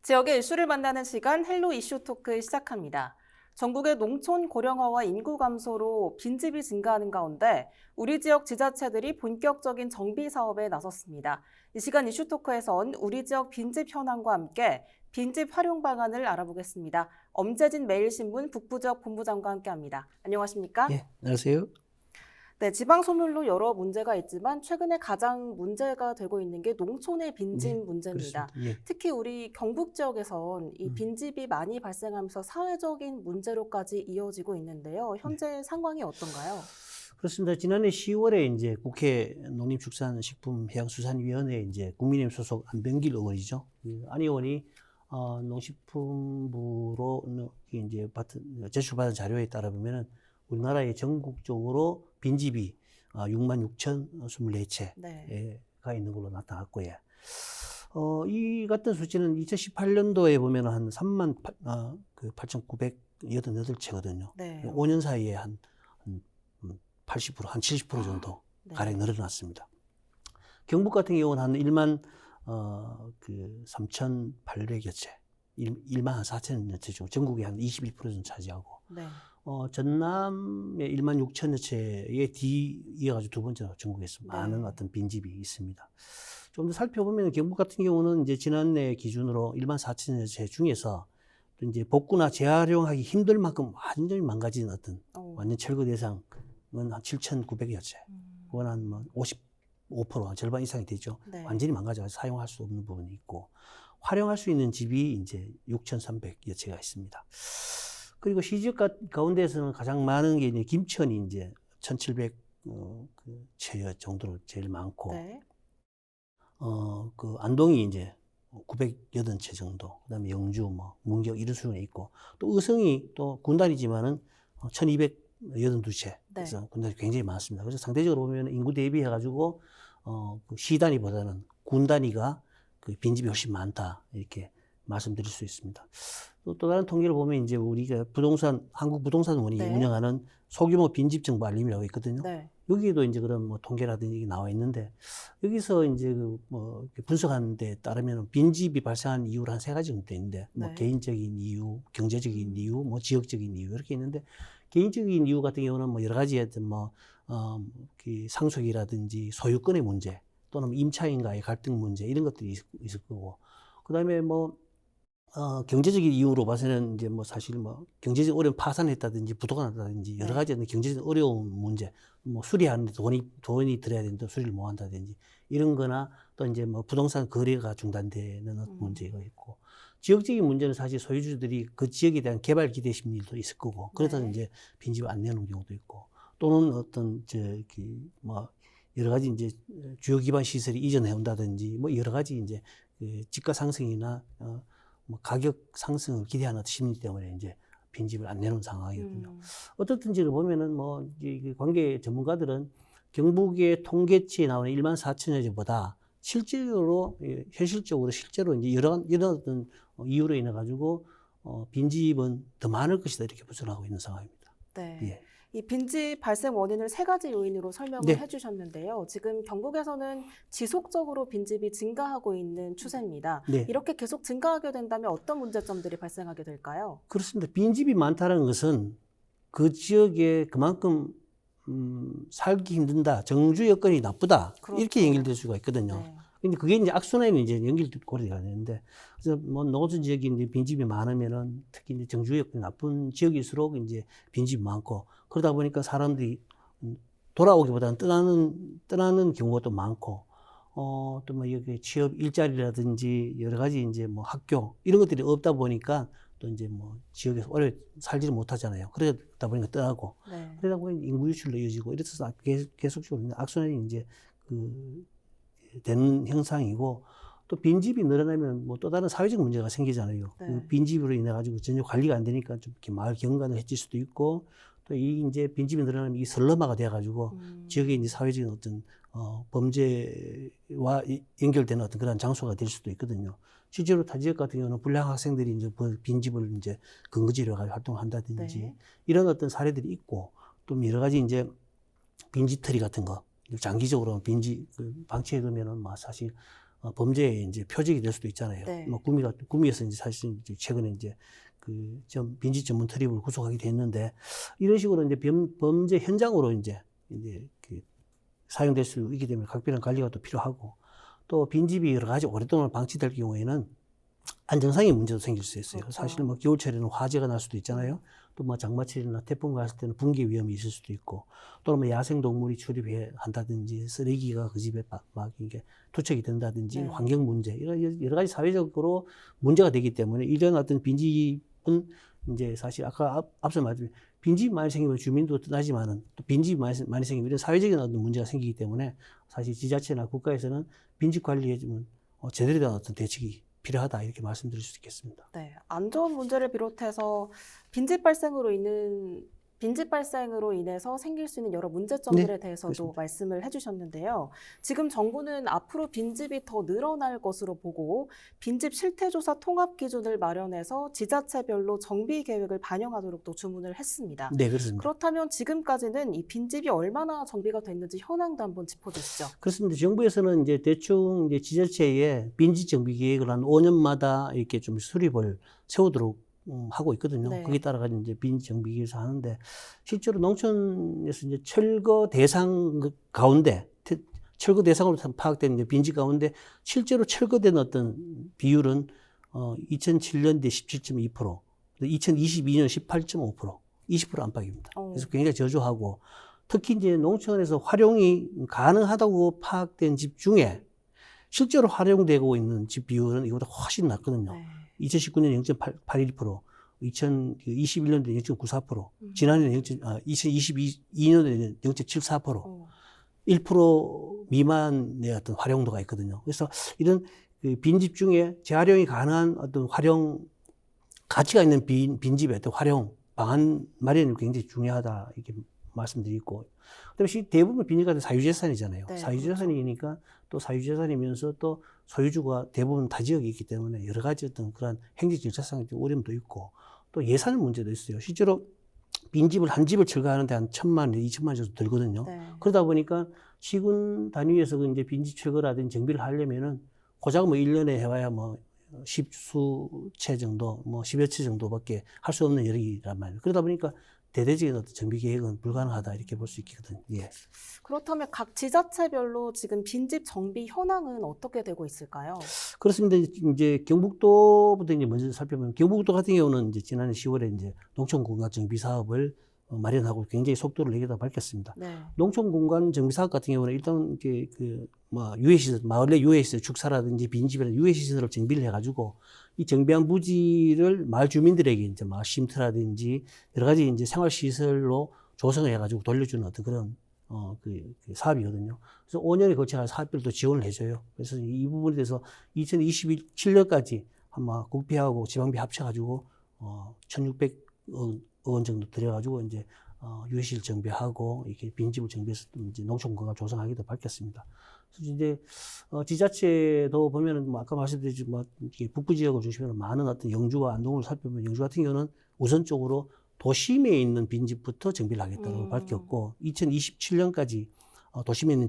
지역의 이슈를 만나는 시간 헬로 이슈 토크 시작합니다. 전국의 농촌 고령화와 인구 감소로 빈집이 증가하는 가운데 우리 지역 지자체들이 본격적인 정비 사업에 나섰습니다. 이 시간 이슈 토크에선 우리 지역 빈집 현황과 함께 빈집 활용 방안을 알아보겠습니다. 엄재진 매일신문 북부지역 본부장과 함께합니다. 안녕하십니까? 예, 안녕하세요. 네, 지방 소멸로 여러 문제가 있지만 최근에 가장 문제가 되고 있는 게 농촌의 빈집 네, 문제입니다. 그렇습니다. 예. 특히 우리 경북 지역에선 이 빈집이 많이 발생하면서 사회적인 문제로까지 이어지고 있는데요. 현재 상황이 어떤가요? 그렇습니다. 지난해 10월에 이제 국회 농림축산식품해양수산위원회에 이제 국민의힘 소속 안병길 의원이죠. 안 의원이 농식품부로 이제 제출받은 자료에 따라 보면은 우리나라의 전국적으로 빈집이 66,024채가 네. 있는 걸로 나타났고요. 이 같은 수치는 2018년도에 보면 한 38,988채거든요. 네. 5년 사이에 한 80%, 한 70% 정도 네. 가량 늘어났습니다. 경북 같은 경우는 한 1만 3,800여 채, 1만 4천여 채 중 전국의 한 21% 정도 차지하고, 네. 전남의 1만 6천여 채에 이어가지고 두 번째로 전국에서 많은 어떤 빈집이 있습니다. 좀 더 살펴보면 경북 같은 경우는 이제 지난해 기준으로 1만 4천여 채 중에서 또 이제 복구나 재활용하기 힘들 만큼 완전히 망가진 어떤 완전 철거 대상은 한 7,900여 채. 그건 한 뭐 55%, 절반 이상이 되죠. 네. 완전히 망가져서 사용할 수 없는 부분이 있고, 활용할 수 있는 집이 이제 6,300여 채가 있습니다. 그리고 시지역 가운데에서는 가장 많은 게 이제 김천이 이제 1,700 채 정도로 제일 많고, 네. 안동이 이제 980채 정도, 그다음에 영주, 문경 이런 수준에 있고, 또 의성이 또 군단이지만은 1,282채. 그래서 군단이 굉장히 많습니다. 그래서 상대적으로 보면 인구 대비해가지고 시 단위보다는 군 단위가 빈집이 훨씬 많다 이렇게 말씀드릴 수 있습니다. 또 다른 통계를 보면 이제 우리가 한국부동산원이 네. 운영하는 소규모 빈집 정보 알림이라고 있거든요. 네. 여기에도 이제 그런 통계라든지 나와 있는데, 여기서 이제 분석하는 데 따르면 빈집이 발생한 이유를 한 3가지 정도 있는데, 네. 개인적인 이유, 경제적인 이유, 지역적인 이유 이렇게 있는데, 개인적인 이유 같은 경우는 여러 가지 상속이라든지 소유권의 문제, 또는 임차인과의 갈등 문제 이런 것들이 있을 거고, 그다음에 경제적인 이유로 봐서는 이제 사실 경제적 어려움 파산했다든지 부도가 났다든지 여러 가지 경제적 어려운 문제, 수리하는데 돈이 들어야 되는데 수리를 못 한다든지 이런 거나, 또 이제 부동산 거래가 중단되는 문제가 있고, 지역적인 문제는 사실 소유주들이 그 지역에 대한 개발 기대 심리도 있을 거고, 그래서 네. 이제 빈집을 안 내놓은 경우도 있고, 또는 여러 가지 이제 주요 기반 시설이 이전해 온다든지 여러 가지 이제 집가 상승이나 가격 상승을 기대하는 심리 때문에 이제 빈집을 안 내놓은 상황이거든요. 어떻든지를 보면은 이 관계 전문가들은 경북의 통계치에 나오는 1만 4천여 채보다 실제로 이제 이런 어떤 이유로 인해 가지고 빈집은 더 많을 것이다 이렇게 분석하고 있는 상황입니다. 네. 예. 이 빈집 발생 원인을 3가지 요인으로 설명을 네. 해주셨는데요. 지금 경북에서는 지속적으로 빈집이 증가하고 있는 추세입니다. 네. 이렇게 계속 증가하게 된다면 어떤 문제점들이 발생하게 될까요? 그렇습니다. 빈집이 많다는 것은 그 지역에 그만큼 살기 힘든다, 정주 여건이 나쁘다, 그렇죠. 이렇게 연결될 수가 있거든요. 네. 근데 그게 이제 악순환이 이제 고리가 되는데, 그래서 농어촌 지역이 이제 빈집이 많으면은 특히 이제 정주 여건이 나쁜 지역일수록 이제 빈집이 많고, 그러다 보니까 사람들이 돌아오기보다는 떠나는 경우가 또 많고, 또 여기 취업 일자리라든지 여러 가지 이제 학교 이런 것들이 없다 보니까 또 이제 지역에서 오래 살지를 못하잖아요. 그러다 보니까 떠나고, 네. 그러다 보니 인구 유출로 이어지고 이래서 계속적으로 악순환이 이제 되는 형상이고, 또 빈집이 늘어나면 또 다른 사회적 문제가 생기잖아요. 네. 빈집으로 인해 가지고 전혀 관리가 안 되니까 좀 이렇게 마을 경관을 해칠 수도 있고, 또 이제 빈집이 늘어나면 이 설럼화가 돼 가지고 지역에 이제 사회적인 어떤 범죄와 연결되는 어떤 그런 장소가 될 수도 있거든요. 실제로 타 지역 같은 경우는 불량 학생들이 이제 빈집을 이제 근거지로 가지고 활동을 한다든지 네. 이런 어떤 사례들이 있고, 또 여러 가지 이제 빈집털이 같은 거 장기적으로 빈집 방치해 두면은 사실 범죄의 이제 표적이 될 수도 있잖아요. 네. 뭐 구미에서 이제 사실 이제 최근에 이제 그 빈집 전문 트립을 구속하게 됐는데 이런 식으로 이제 범죄 현장으로 이제 그 사용될 수 있기 때문에 각별한 관리가 또 필요하고 또 빈집이 여러 가지 오랫동안 방치될 경우에는 안정성의 문제도 생길 수 있어요. 그렇죠. 사실 뭐 겨울철에는 화재가 날 수도 있잖아요. 또 뭐 장마철이나 태풍 갔을 때는 붕괴 위험이 있을 수도 있고 또는 뭐 야생 동물이 출입해 한다든지 쓰레기가 그 집에 막 이게 투척이 된다든지 네. 환경 문제 여러 가지 사회적으로 문제가 되기 때문에 이런 어떤 빈집은 이제 사실 아까 앞서 말했듯이 빈집이 많이 생기면 주민도 떠나지만은 또 빈집이 많이 생기면 이런 사회적인 어떤 문제가 생기기 때문에 사실 지자체나 국가에서는 빈집 관리에 좀 제대로 된 어떤 대책이 필요하다 이렇게 말씀드릴 수 있겠습니다. 네, 안전 문제를 비롯해서 빈집 발생으로 인해서 생길 수 있는 여러 문제점들에 네, 대해서도 그렇습니다. 말씀을 해주셨는데요. 지금 정부는 앞으로 빈집이 더 늘어날 것으로 보고 빈집 실태조사 통합 기준을 마련해서 지자체별로 정비 계획을 반영하도록 또 주문을 했습니다. 네, 그렇습니다. 그렇다면 지금까지는 이 빈집이 얼마나 정비가 됐는지 현황도 한번 짚어주시죠. 그렇습니다. 정부에서는 이제 대충 이제 지자체에 빈집 정비 계획을 한 5년마다 이렇게 좀 수립을 세우도록 하고 있거든요. 네. 거기에 따라 가지고 이제 빈집 정비 계획을 하는데 실제로 농촌에서 이제 철거 대상 가운데 철거 대상으로 파악된 이제 빈집 가운데 실제로 철거된 어떤 비율은 2007년대 17.2%, 2022년 18.5%, 20% 안팎입니다. 그래서 굉장히 저조하고 특히 이제 농촌에서 활용이 가능하다고 파악된 집 중에 실제로 활용되고 있는 집 비율은 이거보다 훨씬 낮거든요. 네. 2019년 0.81%, 2021년도에 0.94%, 지난해 2022년도에는 0.74%, 1% 미만의 어떤 활용도가 있거든요. 그래서 이런 그 빈집 중에 재활용이 가능한 어떤 활용 가치가 있는 빈집의 어떤 활용 방안 마련이 굉장히 중요하다 이렇게 말씀드리고, 그다음에 대부분 빈집가 사유재산이잖아요. 네, 사유재산이니까 또 사유재산이면서 또 소유주가 대부분 타 지역에 있기 때문에 여러 가지 어떤 그런 행정 절차상의 어려움도 있고 또 예산 문제도 있어요. 실제로 빈집을 한 집을 철거하는데 한 1,000만 원, 2,000만 원 정도 들거든요. 네. 그러다 보니까 시군 단위에서 이제 빈집 철거라든지 정비를 하려면은 고작 뭐 1년에 해봐야 뭐 10수채 정도, 뭐 10여 채 정도밖에 할 수 없는 여력이란 말이에요. 그러다 보니까 대대적인 어떤 정비 계획은 불가능하다 이렇게 볼 수 있거든요. 예. 그렇다면 각 지자체별로 지금 빈집 정비 현황은 어떻게 되고 있을까요? 그렇습니다. 이제 경북도부터 이제 먼저 살펴보면 경북도 같은 경우는 이제 지난해 10월에 이제 농촌 공간 정비 사업을 마련하고 굉장히 속도를 내겠다 밝혔습니다. 네. 농촌 공간 정비 사업 같은 경우는 일단 이게 유해시설, 마을 내 유해시설, 축사라든지 빈집이나 유해시설을 정비를 해가지고 이 정비한 부지를 마을 주민들에게 이제 마을 쉼터라든지 여러 가지 이제 생활시설로 조성을 해가지고 돌려주는 어떤 그런 그 사업이거든요. 그래서 5년에 걸쳐서 사업별도 지원을 해줘요. 그래서 이 부분에 대해서 2027년까지 아마 국비하고 지방비 합쳐가지고 1,600억 원 정도 들여가지고 이제 유해실 정비하고 이렇게 빈집을 정비해서 이제 농촌 공간 조성하기도 밝혔습니다. 그래서 이제 지자체도 보면은 뭐 아까 말씀드렸지만 뭐 북부 지역을 중심으로 많은 어떤 영주와 안동을 살펴보면 영주 같은 경우는 우선적으로 도심에 있는 빈집부터 정비를 하겠다고 밝혔고 2027년까지 도심에 있는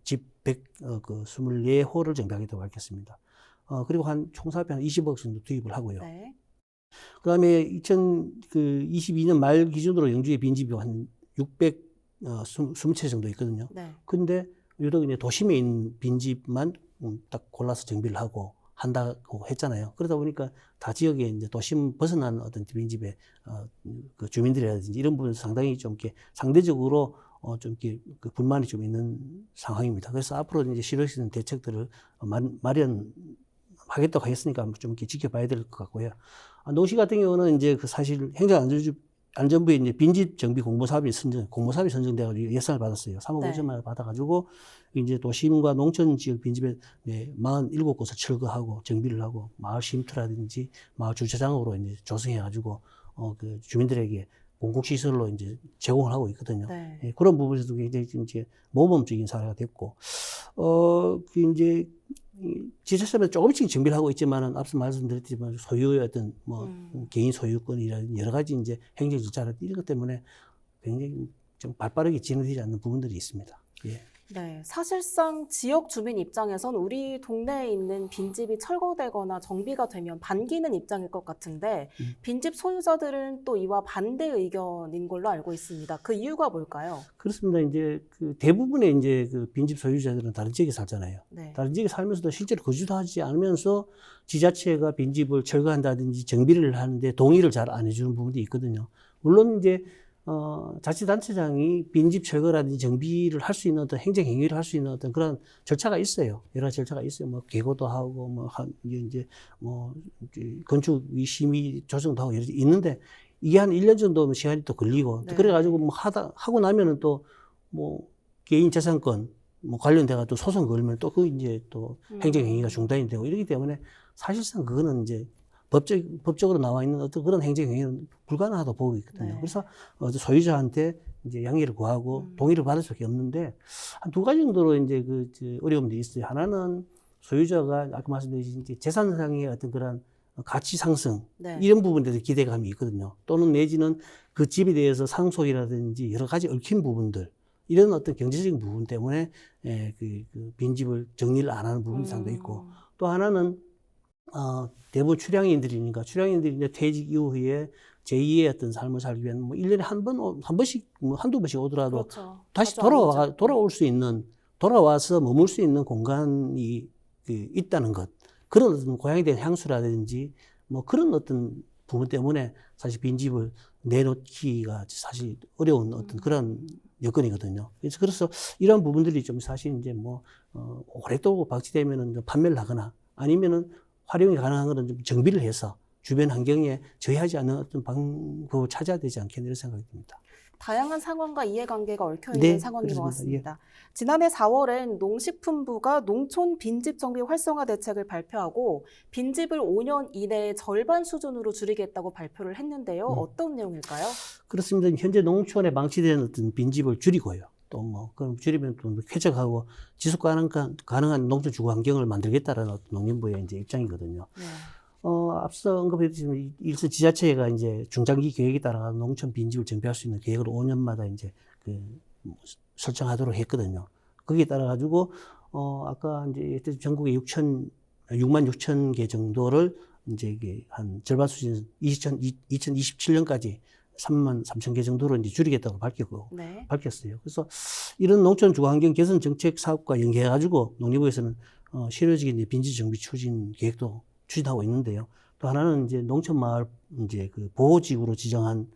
집 124호를 정비하겠다고 밝혔습니다. 그리고 총 사업에 한 20억 정도 투입을 하고요. 네. 그다음에 2022년 말 기준으로 영주의 빈집이 한 620채 정도 있거든요. 네. 근데 유독 이제 도심에 있는 빈집만 딱 골라서 정비를 하고 한다고 했잖아요. 그러다 보니까 다 지역에 이제 도심 벗어난 어떤 빈집에 그 주민들이라든지 이런 부분에서 상당히 좀 이렇게 상대적으로 좀 이렇게 그 불만이 좀 있는 상황입니다. 그래서 앞으로 이제 실효 수 있는 대책들을 마련하겠다고 했으니까 좀 이렇게 지켜봐야 될 것 같고요. 농시 같은 경우는 이제 그 사실 행정안전부에 이제 빈집 정비 공모사업이 선정돼가지고 예산을 받았어요. 3억 5천만 원 받아가지고 이제 도심과 농촌 지역 빈집에 47곳을 철거하고 정비를 하고 마을 쉼터라든지 마을 주차장으로 이제 조성해가지고 그 주민들에게 공공시설로 이제 제공을 하고 있거든요. 네. 예, 그런 부분에서도 굉장히 이제 모범적인 사례가 됐고, 그 이제 지자체마다 조금씩 정비를 하고 있지만은 앞서 말씀드렸지만 소유의 어떤 개인 소유권이라든지 여러 가지 이제 행정 절차라든지 이런 것 때문에 굉장히 좀 발빠르게 진행되지 않는 부분들이 있습니다. 예. 네, 사실상 지역 주민 입장에선 우리 동네에 있는 빈집이 철거되거나 정비가 되면 반기는 입장일 것 같은데 빈집 소유자들은 또 이와 반대 의견인 걸로 알고 있습니다. 그 이유가 뭘까요? 그렇습니다. 이제 그 대부분의 이제 그 빈집 소유자들은 다른 지역에 살잖아요. 네. 다른 지역에 살면서도 실제로 거주도 하지 않으면서 지자체가 빈집을 철거한다든지 정비를 하는데 동의를 잘 안 해주는 부분도 있거든요. 물론 이제 자치단체장이 빈집 철거라든지 정비를 할 수 있는 어떤 행정 행위를 할 수 있는 어떤 그런 절차가 있어요. 여러 가지 절차가 있어요. 뭐 계고도 하고 건축 심의 조정도 하고 여러 가지 있는데 이게 한 1년 정도 시간이 또 걸리고 네. 그래가지고 뭐 하고 나면은 또 뭐 개인 재산권 뭐 관련돼가 또 소송 걸면 또 그 이제 또 행정 행위가 중단이 되고 이러기 때문에 사실상 그거는 이제 법적으로 나와 있는 어떤 그런 행정 행위는 불가능하다고 보고 있거든요. 네. 그래서 소유자한테 이제 양해를 구하고 동의를 받을 수밖에 없는데 한 두 가지 정도로 이제 어려움들이 있어요. 하나는 소유자가 아까 말씀드린 이제 재산상의 어떤 그런 가치 상승 네. 이런 부분에 대해서 기대감이 있거든요. 또는 내지는 그 집에 대해서 상속이라든지 여러 가지 얽힌 부분들 이런 어떤 경제적인 부분 때문에 그 빈집을 정리를 안 하는 부분이 상당히 있고 또 하나는 대부분 출향인들이니까 출향인들이 이제 퇴직 이후에 제2의 어떤 삶을 살기 위한 뭐 1년에 한 번씩 뭐 한두 번씩 오더라도 그렇죠. 다시 자주 안 오죠. 돌아올 수 있는 돌아와서 머물 수 있는 공간이 있다는 것. 그런 어떤 고향에 대한 향수라든지 뭐 그런 어떤 부분 때문에 사실 빈집을 내놓기가 사실 어려운 어떤 그런 여건이거든요. 그래서 이런 부분들이 좀 사실 이제 뭐 오랫동안 방치되면은 좀 판매를 하거나 아니면은 활용이 가능한 거는 좀 정비를 해서 주변 환경에 저해하지 않는 어떤 방법을 찾아야 되지 않겠나 이런 생각이 듭니다. 다양한 상황과 이해관계가 얽혀있는 네, 상황인 것 그렇습니다. 같습니다. 지난해 4월엔 농식품부가 농촌 빈집 정비 활성화 대책을 발표하고 빈집을 5년 이내에 절반 수준으로 줄이겠다고 발표를 했는데요. 어떤 내용일까요? 그렇습니다. 현재 농촌에 방치된 어떤 빈집을 줄이고요. 또 뭐, 그럼 줄이면 또 쾌적하고 지속 가능한 농촌 주거 환경을 만들겠다라는 어떤 농림부의 이제 입장이거든요. 네. 앞서 언급했지만 일선 지자체가 이제 중장기 계획에 따라 농촌 빈집을 정비할 수 있는 계획을 5년마다 이제 설정하도록 했거든요. 거기에 따라 가지고 아까 이제 전국에 6만 6천 개 정도를 이제 이게 한 절반 수준 2027년까지 3만 3천 개 정도로 이제 줄이겠다고 네. 밝혔어요. 그래서 이런 농촌 주거 환경 개선 정책 사업과 연계해 가지고 농림부에서는 실효적인 빈집 정비 추진 계획도 추진하고 있는데요. 또 하나는 이제 농촌 마을 이제 그 보호지구로 지정한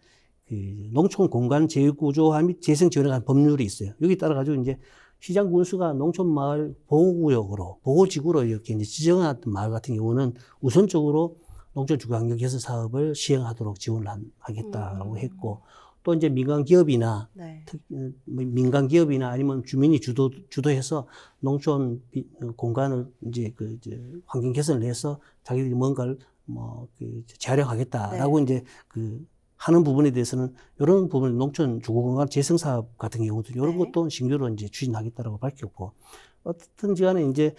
그 농촌 공간 재구조화 및 재생 지원에 관한 법률이 있어요. 여기 따라 가지고 이제 시장 군수가 농촌 마을 보호구역으로 보호지구로 이렇게 이제 지정한 마을 같은 경우는 우선적으로 농촌 주거 환경 개선 사업을 시행하도록 지원을 하겠다라고 했고 또 이제 민간 기업이나 네. 민간 기업이나 아니면 주민이 주도해서 농촌 공간을 이제 환경 개선을 해서 자기들이 뭔가를 재활용하겠다라고 이제 하는 부분에 대해서는 이런 부분 농촌 주거 공간 재생 사업 같은 경우도 이런 것도 신규로 이제 추진하겠다라고 밝혔고 어떻든지 간에 이제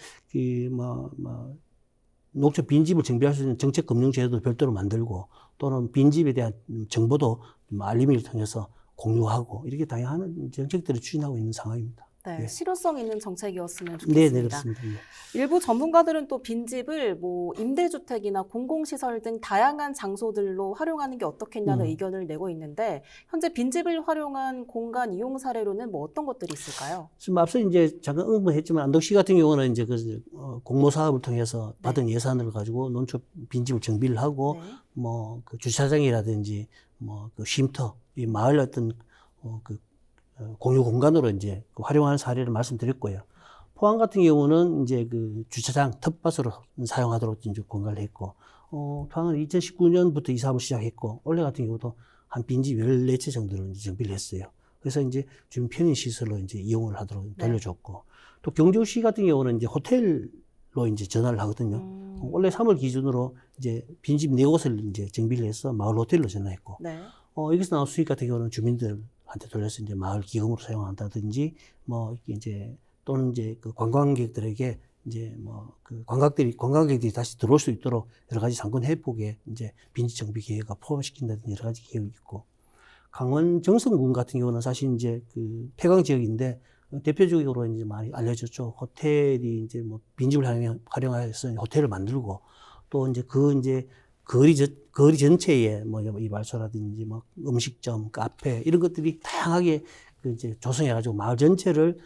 농촌 빈집을 정비할 수 있는 정책 금융 제도도 별도로 만들고 또는 빈집에 대한 정보도 알림을 통해서 공유하고 이렇게 다양한 정책들을 추진하고 있는 상황입니다. 네, 네. 실효성 있는 정책이었으면 네, 좋겠습니다. 네, 그렇습니다. 네. 일부 전문가들은 또 빈집을 뭐 임대주택이나 공공시설 등 다양한 장소들로 활용하는 게 어떻겠냐는 의견을 내고 있는데 현재 빈집을 활용한 공간 이용 사례로는 뭐 어떤 것들이 있을까요? 지금 앞서 이제 잠깐 언급했지만 안덕시 같은 경우는 이제 공모 사업을 통해서 받은 예산을 가지고 농촌 빈집을 정비를 하고 그 주차장이라든지 그 쉼터, 이 마을 어떤 공유 공간으로 이제 활용하는 사례를 말씀드렸고요. 포항 같은 경우는 이제 주차장 텃밭으로 사용하도록 이제 공간을 했고, 포항은 2019년부터 이 사업을 시작했고, 올해 같은 경우도 한 빈집 14채 정도를 이제 정비를 했어요. 그래서 이제 주민 편의 시설로 이제 이용을 하도록 돌려줬고, 또 경주시 같은 경우는 이제 호텔로 이제 전환을 하거든요. 올해 3월 기준으로 이제 빈집 4곳을 이제 정비를 해서 마을 호텔로 전환했고, 여기서 나온 수익 같은 경우는 주민들한테 돌려서 이제 마을 기금으로 사용한다든지, 이제 또는 이제 관광객들에게 이제 관광객들이 다시 들어올 수 있도록 여러 가지 상권 회복에 이제 빈집 정비 계획을 포함시킨다든지 여러 가지 계획이 있고, 강원 정선군 같은 경우는 사실 이제 폐광 지역인데 대표적으로 이제 많이 알려졌죠. 호텔이 이제 뭐 빈집을 활용해서 호텔을 만들고 또 이제 거리 전체에 뭐 이발소라든지 뭐 음식점, 카페 이런 것들이 다양하게 그 이제 조성해가지고 마을 전체를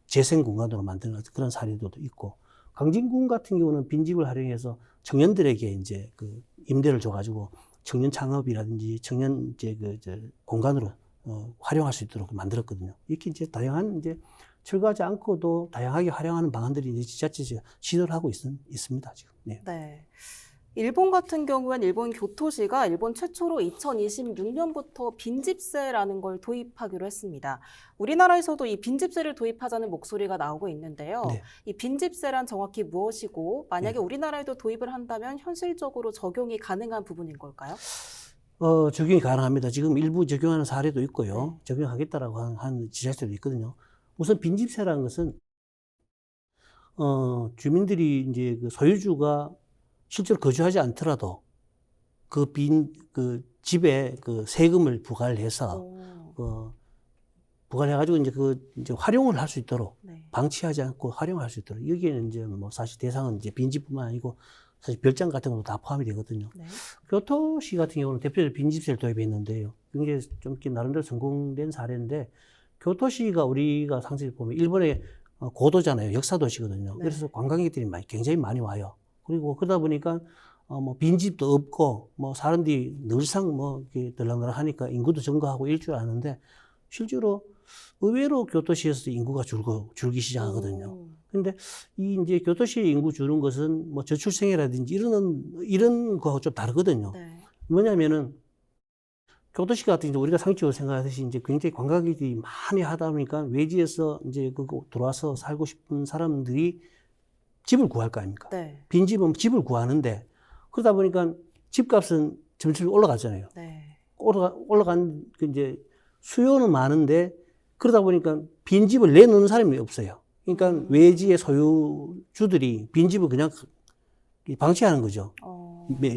재생 공간으로 만드는 그런 사례들도 있고 강진군 같은 경우는 빈집을 활용해서 청년들에게 이제 그 임대를 줘가지고 청년 창업이라든지 청년 이제 공간으로 활용할 수 있도록 만들었거든요. 이렇게 이제 다양한 이제 철거하지 않고도 다양하게 활용하는 방안들이 이제 지자체에서 시도를 하고 있습니다, 지금. 네. 네. 일본 같은 경우엔 일본 교토시가 일본 최초로 2026년부터 빈집세라는 걸 도입하기로 했습니다. 우리나라에서도 이 빈집세를 도입하자는 목소리가 나오고 있는데요. 네. 이 빈집세란 정확히 무엇이고 만약에 네. 우리나라에도 도입을 한다면 현실적으로 적용이 가능한 부분인 걸까요? 적용이 가능합니다. 지금 일부 적용하는 사례도 있고요. 네. 적용하겠다라고 하는 지자체도 있거든요. 우선 빈집세라는 것은 주민들이 이제 그 소유주가 실제로 거주하지 않더라도 그 집에 그 세금을 부과를 해서 부과를 해가지고 이제 활용을 할 수 있도록 네. 방치하지 않고 활용할 수 있도록 여기에는 이제 뭐 사실 대상은 이제 빈집뿐만 아니고 사실 별장 같은 것도 다 포함이 되거든요. 네. 교토시 같은 경우는 대표적으로 빈집세를 도입했는데요. 굉장히 좀 나름대로 성공된 사례인데 교토시가 우리가 상세히 보면 일본의 고도잖아요. 역사도시거든요. 네. 그래서 관광객들이 굉장히 많이 와요. 그리고 그러다 보니까 뭐 빈집도 없고 뭐 사람들이 늘상 뭐 이렇게 들락날락하니까 인구도 증가하고 일 줄 아는데 실제로 의외로 교토시에서도 인구가 줄기 시작하거든요. 근데 이 이제 교토시의 인구 줄은 것은 뭐 저출생이라든지 이런 거하고 좀 다르거든요. 네. 뭐냐면은 교토시 같은 경우 우리가 상식적으로 생각하듯이 이제 굉장히 관광객들이 많이 하다 보니까 외지에서 이제 들어와서 살고 싶은 사람들이 집을 구할 거 아닙니까? 네. 빈집은 집을 구하는데 그러다 보니까 집값은 점점 올라가잖아요. 네. 올라간 그 이제 수요는 많은데 그러다 보니까 빈집을 내놓는 사람이 없어요. 그러니까 외지의 소유주들이 빈집을 그냥 방치하는 거죠.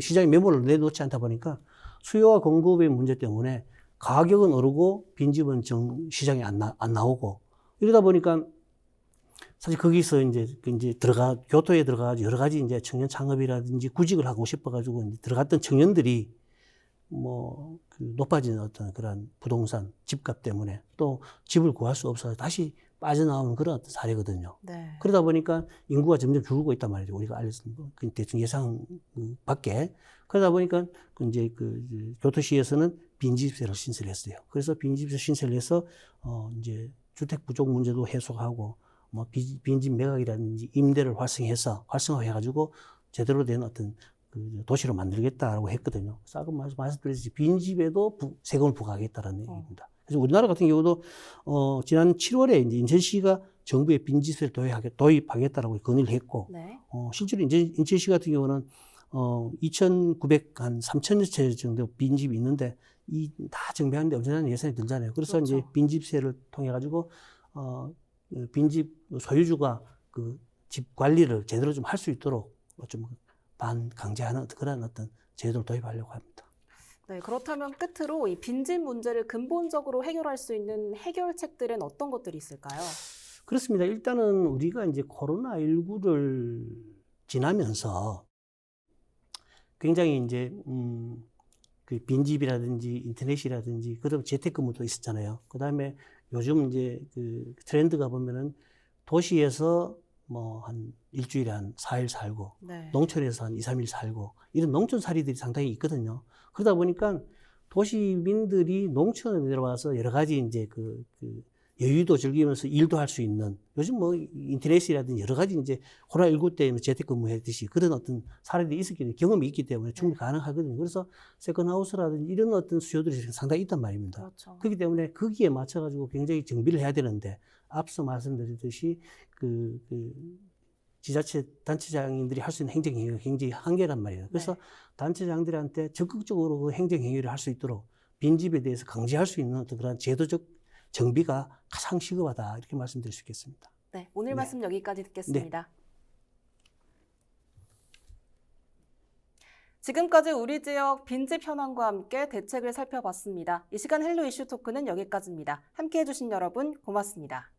시장에 매물을 내놓지 않다 보니까 수요와 공급의 문제 때문에 가격은 오르고 빈집은 시장에 안 나오고 이러다 보니까 사실 거기서 이제 교토에 들어가 여러 가지 이제 청년 창업이라든지 구직을 하고 싶어가지고 이제 들어갔던 청년들이 뭐 높아지는 어떤 그런 부동산 집값 때문에 또 집을 구할 수 없어서 다시 빠져나오는 그런 어떤 사례거든요. 네. 그러다 보니까 인구가 점점 줄고 있단 말이죠. 우리가 알렸던 대충 예상 밖에. 그러다 보니까 이제 교토시에서는 빈집세를 신설했어요. 그래서 빈집세 신설을 해서 이제 주택 부족 문제도 해소하고 뭐 빈집 매각이라든지 임대를 활성화해가지고 제대로 된 어떤 도시로 만들겠다라고 했거든요. 아까 말씀드렸듯이 빈집에도 세금을 부과하겠다라는 얘기입니다. 그래서 우리나라 같은 경우도 지난 7월에 이제 인천시가 정부에 빈집세를 도입하겠다라고 건의를 했고, 네. 실제로 인천시 같은 경우는 3,000여 채 정도 빈집이 있는데 다 정비하는데 엄청난 예산이 들잖아요. 그래서 그렇죠. 이제 빈집세를 통해 가지고 빈집 소유주가 그 집 관리를 제대로 좀 할 수 있도록 좀 반강제하는 그런 어떤 제도를 도입하려고 합니다. 네, 그렇다면 끝으로 이 빈집 문제를 근본적으로 해결할 수 있는 해결책들은 어떤 것들이 있을까요? 그렇습니다. 일단은 우리가 이제 코로나19를 지나면서 굉장히 이제 그 빈집이라든지 인터넷이라든지 그다음 재택근무도 있었잖아요. 그다음에 요즘 이제 그 트렌드가 보면은 도시에서 뭐 한 일주일에 한 4일 살고 네. 농촌에서 한 2, 3일 살고 이런 농촌살이들이 상당히 있거든요. 그러다 보니까 도시민들이 농촌에 내려와서 여러 가지 이제 그 여유도 즐기면서 일도 할 수 있는 요즘 뭐 인터넷이라든지 여러 가지 이제 코로나19 때 재택근무 했듯이 그런 어떤 사례들이 경험이 있기 때문에 충분히 가능하거든요. 그래서 세컨하우스라든지 이런 어떤 수요들이 상당히 있단 말입니다. 그렇죠. 그렇기 때문에 거기에 맞춰가지고 굉장히 정비를 해야 되는데 앞서 말씀드렸듯이 지자체 단체장님들이 할 수 있는 행정행위가 굉장히 한계란 말이에요. 그래서 네. 단체장들한테 적극적으로 그 행정행위를 할 수 있도록 빈집에 대해서 강제할 수 있는 어떤 그런 제도적 정비가 가장 시급하다 이렇게 말씀드릴 수 있겠습니다. 네, 오늘 네. 말씀 여기까지 듣겠습니다. 지금까지 우리 지역 빈집 현황과 함께 대책을 살펴봤습니다. 이 시간 헬로 이슈 토크는 여기까지입니다. 함께해 주신 여러분 고맙습니다.